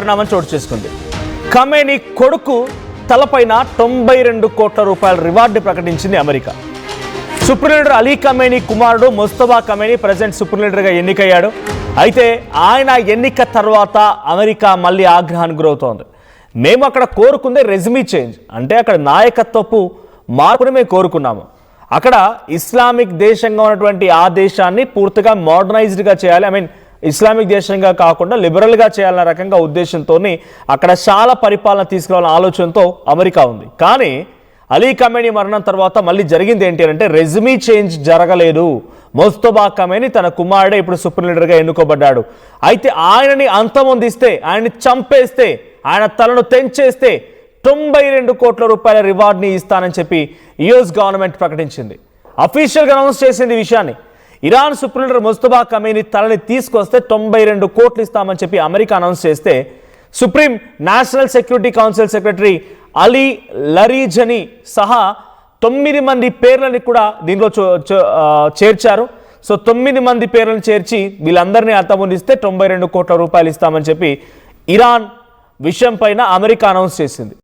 పరిణామం చోటు చేసుకుంది. ఖమేనీ కొడుకు తలపైన 92 కోట్ల రూపాయల రివార్డు ప్రకటించింది America. Supreme leader Ali Khamenei కుమారుడు ముస్తఫా ఖమేనీ ప్రెసిడెంట్ సుప్రీం లీడర్గా ఎన్నికయ్యాడు. అయితే ఆయన ఎన్నిక తర్వాత అమెరికా మళ్ళీ ఆగ్రహానికి గురవుతోంది. మేము అక్కడ కోరుకుందే రెజ్యూమీ చేంజ్, అంటే అక్కడ నాయకత్వపు మార్పుని మేము కోరుకున్నాము. అక్కడ ఇస్లామిక్ దేశంగా ఉన్నటువంటి ఆ దేశాన్ని పూర్తిగా మోడర్నైజ్డ్గా చేయాలి, ఇస్లామిక్ దేశంగా కాకుండా లిబరల్గా చేయాలన్న రకంగా ఉద్దేశంతో అక్కడ చాలా పరిపాలన తీసుకురావాలన్న ఆలోచనతో అమెరికా ఉంది. కానీ అలీ ఖమేనీ మరణం తర్వాత మళ్ళీ జరిగింది ఏంటి అంటే రెజ్యూమీ చేంజ్ జరగలేదు. ముస్తఫా ఖమేనీ తన కుమారుడే ఇప్పుడు సుప్రీం లీడర్గా ఎన్నుకోబడ్డాడు. అయితే ఆయనని అంతమొందిస్తే, ఆయన్ని చంపేస్తే, ఆయన తలను తెంచేస్తే 92 కోట్ల రూపాయల రివార్డ్ని ఇస్తానని చెప్పి యుఎస్ గవర్నమెంట్ ప్రకటించింది. అఫీషియల్గా అనౌన్స్ చేసింది ఈ విషయాన్ని. Iran supreme leader Mustafa Khamenei తలని తీసుకొస్తే 92 కోట్లు ఇస్తామని చెప్పి అమెరికా అనౌన్స్ చేస్తే supreme national security council secretary Ali Larijani సహా 9 మంది పేర్లని కూడా దీనిలో చేర్చారు. సో 9 మంది పేర్లను చేర్చి వీళ్ళందరినీ అంతమొందిస్తే 92 కోట్ల రూపాయలు ఇస్తామని చెప్పి ఇరాన్ విషయం పైన అమెరికా అనౌన్స్ చేసింది.